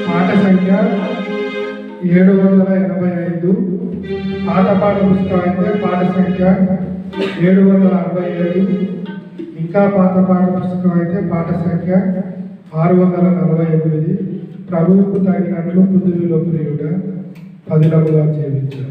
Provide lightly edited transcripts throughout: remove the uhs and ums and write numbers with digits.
పాట సంఖ్య 785. పాత పుస్తకం అయితే పాట సంఖ్య 767. ఇంకా పాత పుస్తకం అయితే పాట సంఖ్య 648. ప్రభువుకు తగినట్లు పృథ్వీలో ప్రియుడ పదిలముగా జీవించారు.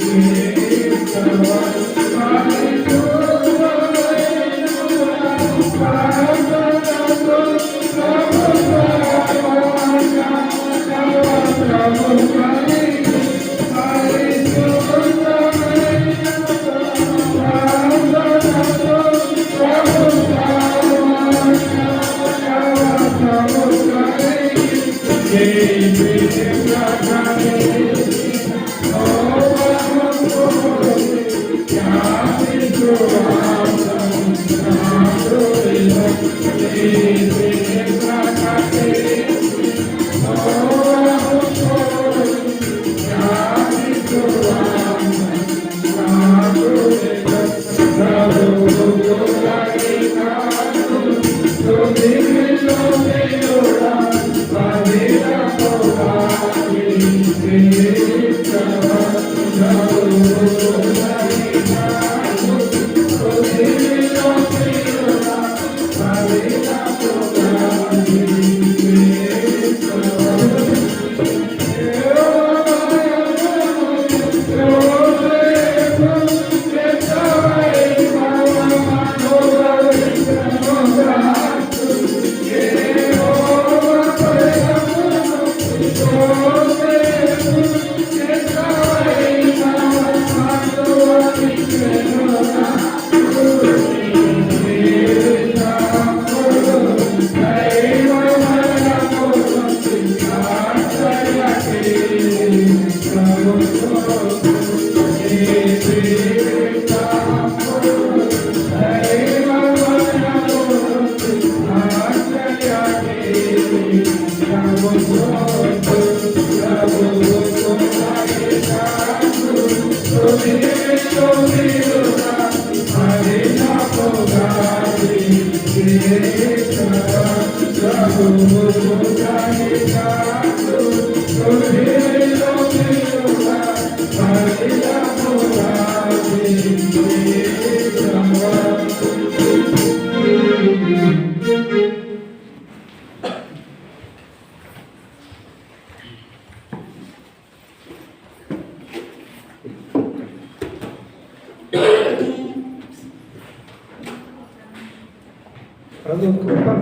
Thank you.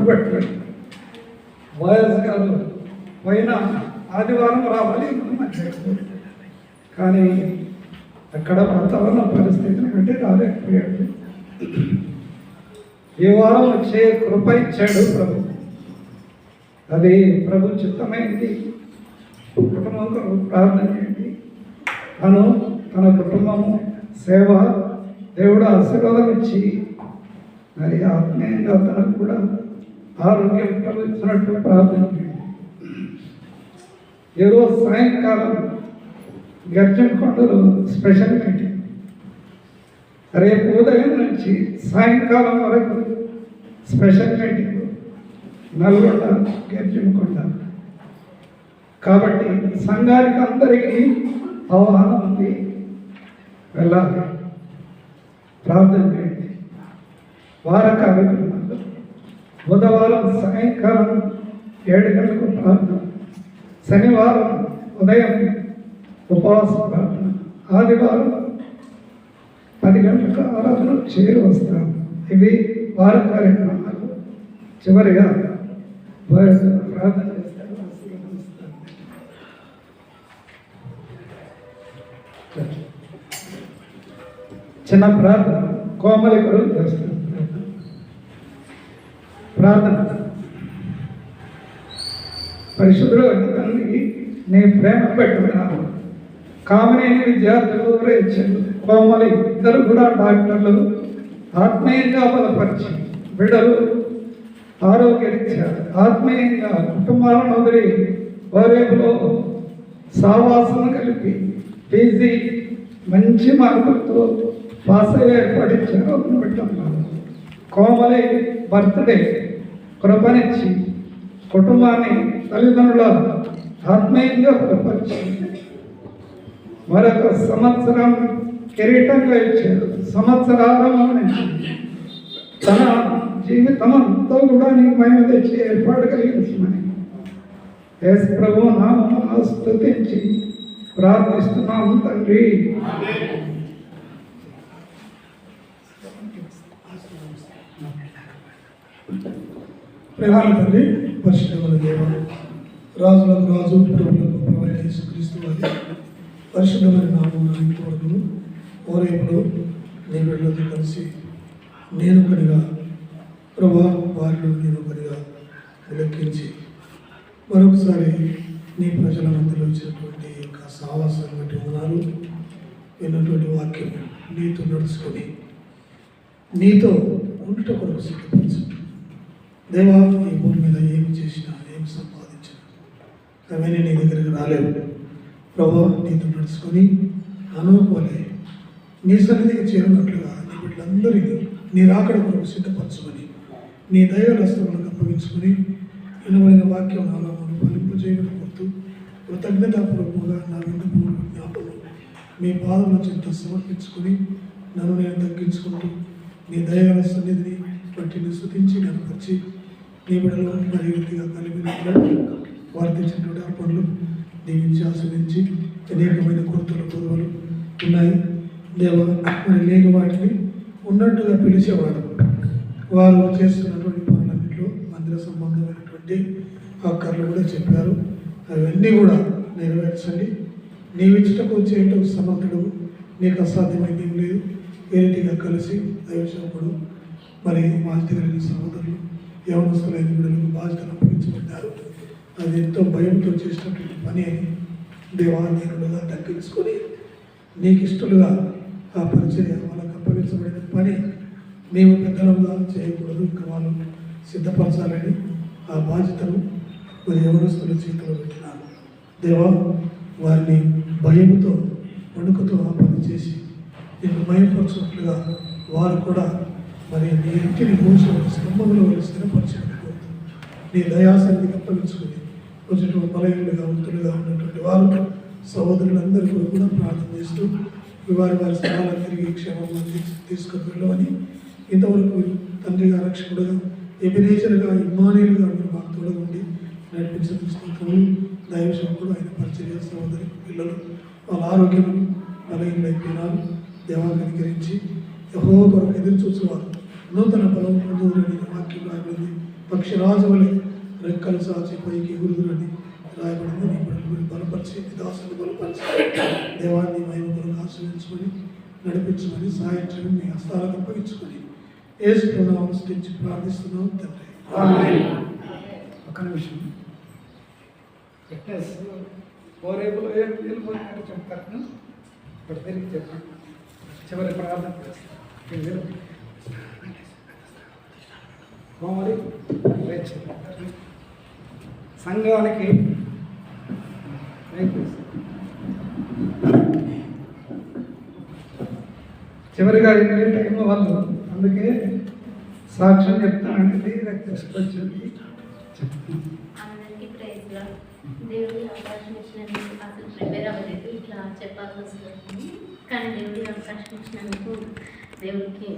పెట్టండి. వైఎస్ గారు పోయిన ఆదివారం రావాలి కానీ అక్కడ వాతావరణ పరిస్థితిని బట్టి రాలేకపోయాడు. ఈ వారం వచ్చే కృప ఇచ్చాడు ప్రభు. అది ప్రభు చిత్తమైంది. కుటుంబం ప్రార్థన చేయండి. తన కుటుంబము సేవ దేవుడు ఆశీర్వాదం ఇచ్చి మరి ఆత్మీయంగా తనకు కూడా ఆరోగ్యం కలిగిస్తున్నట్టు ప్రార్థన చేయండి. ఈరోజు సాయంకాలం గర్జనకొండలో స్పెషల్ మీటింగ్. రేపు ఉదయం నుంచి సాయంకాలం వరకు స్పెషల్ మీటింగ్ నల్గొండ గర్జనకొండ. కాబట్టి సంఘానికి అందరికీ ఆహ్వానం ఉంది, వెళ్ళాలి. ప్రార్థన చేయండి. వార కార్యక్రమాలు బుధవారం సాయంకాలం 7 గంటలకు ప్రార్థన, శనివారం ఉదయం ఉపవాస ప్రార్థన, ఆదివారం 10 గంటలకు ఆరాధన చేరి వస్తాం. ఇవి వార కార్యక్రమాలు. చివరిగా ప్రార్థన చేస్తారు. చిన్న ప్రార్థన కోమలి కొరకు చేస్తారు. ప్రార్థన. పరిశుద్ధుడు తండ్రి, నీ ప్రేమ పెట్టుకున్నాను. కామనేని విద్యార్థులు రేచలు కోమలి ఇద్దరు కూడా డాక్టర్లు ఆత్మీయంగా బలపరిచి బిడ్డలు ఆరోగ్యరీత్యా ఆత్మీయంగా కుటుంబాలను వదిలి వారేపులో సావాసం కలిపి పీజీ మంచి మార్కులతో పాస్ అయ్యి ఏర్పడించారు. పెట్టారు. కోమలి బర్త్డే కృపనిచ్చి కుటుంబాన్ని తల్లిదండ్రుల ఆత్మీయంగా బలపరిచి మరొక సంవత్సరం కిరీటంగా ఇచ్చారు. సంవత్సరాల నుంచి తన జీవితం అంతా కూడా నీకు మహిమ తెచ్చి ఏర్పాటు కలిగించమని యేసు ప్రభువు నామమున స్తుతించి ప్రార్థిస్తున్నాము తండ్రి. ప్రేమ తండ్రి, పరిశుద్ధమైన దేవ, రాజులకు రాజు, ప్రభులకు ప్రభు యేసుక్రీస్తు వారి పరిశుద్ధమైన నామమున ఇంతవరకు ఓరేపులో నీ బిడ్డలతో కలిసి నేను ఒకటిగా ప్రభా వారిలో నేను ఒకటిగా లెక్కించి మరొకసారి నీ ప్రజల మధ్యలో వచ్చినటువంటి యొక్క సావాసాన్ని బట్టి ఉన్నారు. విన్నటువంటి వాక్యం నీతో నడుచుకొని నీతో ఉండట కొరకు సిద్ధపరచు దేవా. ఈ భూమి మీద ఏమి చేసినా ఏమి సంపాదించినా అవన్నీ నీ దగ్గరికి రాలేవు ప్రభా. నీతో నడుచుకొని అనుకోలే నీ సన్నిధికి చేరినట్లుగా నీ బిడ్డలందరినీ నీ రాకడ కొరకు సిద్ధపరచమని నీ దైవ హస్తములకు అప్పగించుకొని వినబడిన వాక్యం నామమును ఫలింపజేయడం కొడుతూ కృతజ్ఞతాపూర్వకంగా నా విన్నపములు జ్ఞాపకం మీ పాదముల చెంత సమర్పించుకొని నన్ను నేను తగ్గించుకుంటూ నీ దయగల సన్నిధిని బట్టి స్తుతించి కనపరిచి నీ బిడ్డలో మరి రీతిగా కలిగిన వర్తించినటువంటి అర్పణలు దీవించి ఆస్వాదించి అనేకమైన కొరతలు కొదవలు ఉన్నాయి. దేవ మరి లేని వాటిని ఉన్నట్టుగా పిలిచేవాడు. వారు చేస్తున్నటువంటి పనులన్నింటిలో మందిర సంబంధమైనటువంటి అక్కర్లు కూడా చెప్పారు. అవన్నీ కూడా నెరవేర్చండి. నీవిచ్చటకు చేయటం సమర్థుడు, నీకు అసాధ్యమైంది ఏం లేదు. ఏ రీతిగా కలిసి దైవసేవకుడు మరి బాధ్యత కలిగిన సహోదరులు యవనస్తులైన బిడ్డలకు బాధ్యతలు అప్పగించబడ్డారు. అది ఎంతో భయంతో చేసినటువంటి పని అని దేవాలయాలుగా తగ్గించుకొని నీకు ఇష్టలుగా ఆ పరిచర్య వాళ్ళకు అప్పగించబడిన పని మేము పెద్దలుగా చేయకూడదు. ఇంకా వాళ్ళు సిద్ధపరచాలని ఆ బాధ్యతను మరి యవనస్తుల చేతిలో పెట్టినారు. దేవా వారిని భయముతో వణుకుతో ఆ పని చేసి నిన్ను భయపరచినట్లుగా వారు కూడా మరి నీ ఇంటిని మోసి స్తంభంలో స్థిరపరిచినట్టు నీ దయాసన్ని అప్పగించుకుని కొంచెం బలహీనులుగా వంతులుగా ఉన్నటువంటి వారు సహోదరులందరూ కూడా ప్రార్థన చేస్తూ వారి స్థలాలను తిరిగి క్షేమంగా తీసుకుని వెళ్ళమని ఇంతవరకు తండ్రిగా రక్షకుడుగా ఎబినేజర్గా ఇమ్మానుయేలుగా మీరు మాకు తోడుగా ఉండి నడిపించడం దైవశంకుడు ఆయన పరిచర్య సహోదరి పిల్లలు వాళ్ళ ఆరోగ్యం బలహీనైపోయినారు. దేవాన్ని అనుకరించి యెహోవా కొరకు ఎదురు చూసేవారు నూతన బలం పొందుదురని వాక్యం రాయబడింది. పక్షిరాజు వలె రెక్కలు సాచి పైకి ఎగురుదురని రాయబడింది. నీ బిడ్డలు బలపరిచి దాసుని బలపరిచి దేవాన్ని మహిమ కొరకు ఆశ్రయించుకొని నడిపించమని సాయించడం మీ హస్తాలకు అప్పగించుకొని యేసు నామమున స్తుతించి ప్రార్థిస్తున్నాం తండ్రి. ఒక నిమిషం ఫిట్నెస్ ఓరేపులో వెళ్ళిపోయినట్టు చెప్తాను. ఇప్పుడు తిరిగి చెప్పండి. చివరి ప్రార్థన చేస్తాను. సంఘానికి చివరిగా ఏ టైంలో వాళ్ళు అందుకే సాక్ష్యం చెప్తానండి. వచ్చింది అందరికీ ప్రైజ్ లా. దేవుడి అవకాశం ఇచ్చినందుకు అసలు ప్రిపేర్ అవ్వలేదు, ఇట్లా చెప్పాల్సి వస్తుంది. కానీ దేవుడి అవకాశం ఇచ్చినందుకు దేవుడికి